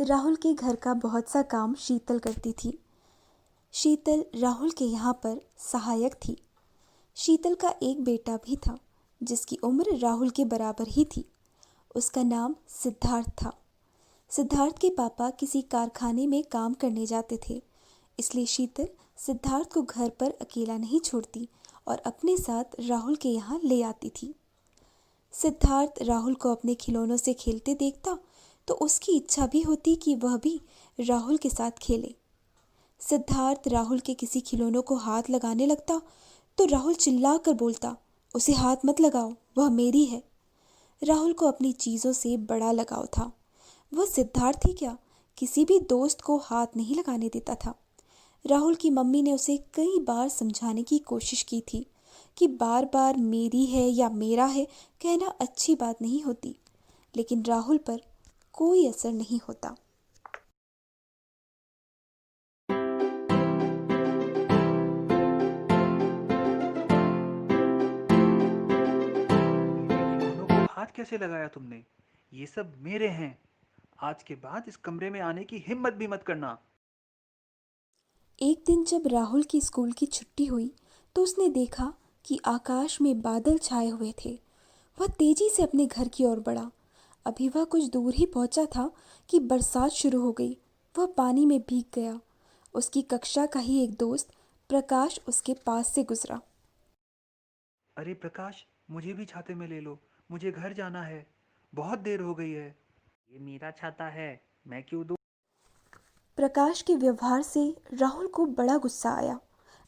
राहुल के घर का बहुत सा काम शीतल करती थी। शीतल राहुल के यहाँ पर सहायक थी। शीतल का एक बेटा भी था जिसकी उम्र राहुल के बराबर ही थी। उसका नाम सिद्धार्थ था। सिद्धार्थ के पापा किसी कारखाने में काम करने जाते थे, इसलिए शीतल सिद्धार्थ को घर पर अकेला नहीं छोड़ती और अपने साथ राहुल के यहाँ ले आती थी। सिद्धार्थ राहुल को अपने खिलौनों से खेलते देखता तो उसकी इच्छा भी होती कि वह भी राहुल के साथ खेले। सिद्धार्थ राहुल के किसी खिलौनों को हाथ लगाने लगता तो राहुल चिल्लाकर बोलता, उसे हाथ मत लगाओ, वह मेरी है। राहुल को अपनी चीज़ों से बड़ा लगाव था। वह सिद्धार्थ ही क्या, किसी भी दोस्त को हाथ नहीं लगाने देता था। राहुल की मम्मी ने उसे कई बार समझाने की कोशिश की थी कि बार बार मेरी है या मेरा है कहना अच्छी बात नहीं होती, लेकिन राहुल पर कोई असर नहीं होता। मेरे खिलौनों को हाथ कैसे लगाया तुमने? ये सब मेरे हैं। आज के बाद इस कमरे में आने की हिम्मत भी मत करना। एक दिन जब राहुल की स्कूल की छुट्टी हुई तो उसने देखा कि आकाश में बादल छाए हुए थे। वह तेजी से अपने घर की ओर बढ़ा। अभी वह कुछ दूर ही पहुंचा था कि बरसात शुरू हो गई। वह पानी में भीग गया। उसकी कक्षा का ही एक दोस्त प्रकाश उसके पास से गुजरा। अरे प्रकाश, मुझे भी छाते में ले लो। मुझे घर जाना है। बहुत देर हो गई है। ये मेरा छाता है, मैं क्यों दूँ? प्रकाश के व्यवहार से राहुल को बड़ा गुस्सा आया,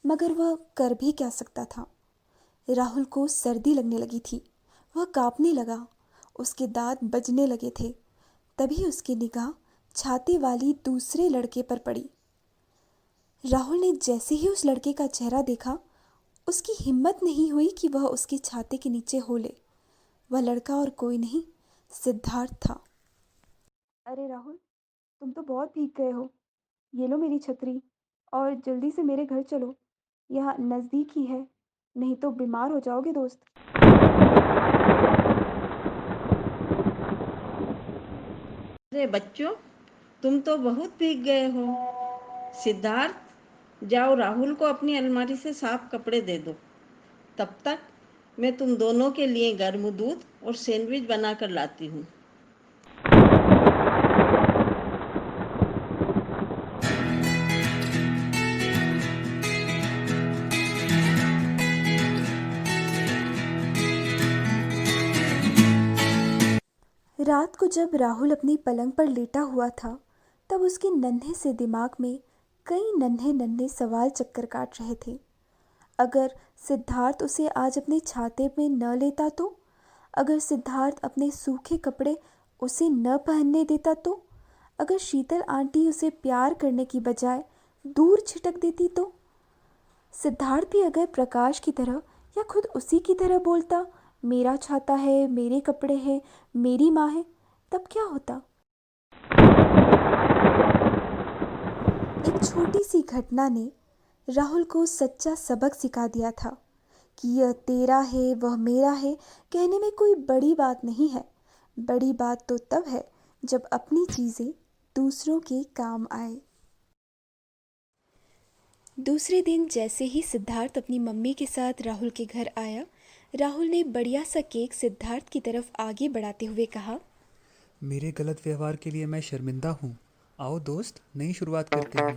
मगर वह कर भी क्या सकता था। राहुल को सर्दी लगने लगी थी। वह कांपने लगा। उसके दांत बजने लगे थे। तभी उसकी निगाह छाते वाली दूसरे लड़के पर पड़ी। राहुल ने जैसे ही उस लड़के का चेहरा देखा, उसकी हिम्मत नहीं हुई कि वह उसके छाते के नीचे हो ले। वह लड़का और कोई नहीं, सिद्धार्थ था। अरे राहुल, तुम तो बहुत भीग गए हो। ये लो मेरी छतरी और जल्दी से मेरे घर चलो। यहाँ नज़दीक ही है, नहीं तो बीमार हो जाओगे दोस्त। अरे बच्चों, तुम तो बहुत भीग गए हो। सिद्धार्थ, जाओ राहुल को अपनी अलमारी से साफ कपड़े दे दो। तब तक मैं तुम दोनों के लिए गर्म दूध और सैंडविच बना कर लाती हूँ। रात को जब राहुल अपनी पलंग पर लेटा हुआ था, तब उसके नन्हे से दिमाग में कई नन्हे नन्हे सवाल चक्कर काट रहे थे। अगर सिद्धार्थ उसे आज अपने छाते में न लेता तो? अगर सिद्धार्थ अपने सूखे कपड़े उसे न पहनने देता तो? अगर शीतल आंटी उसे प्यार करने की बजाय दूर छिटक देती तो? सिद्धार्थ भी अगर प्रकाश की तरह या खुद उसी की तरह बोलता, मेरा छाता है, मेरे कपड़े हैं, मेरी माँ है, तब क्या होता? एक छोटी सी घटना ने राहुल को सच्चा सबक सिखा दिया था कि यह तेरा है, वह मेरा है कहने में कोई बड़ी बात नहीं है। बड़ी बात तो तब है जब अपनी चीज़ें दूसरों के काम आए। दूसरे दिन जैसे ही सिद्धार्थ अपनी मम्मी के साथ राहुल के घर आया, राहुल ने बढ़िया सा केक सिद्धार्थ की तरफ आगे बढ़ाते हुए कहा, मेरे गलत व्यवहार के लिए मैं शर्मिंदा हूँ। आओ दोस्त, नई शुरुआत करते हैं।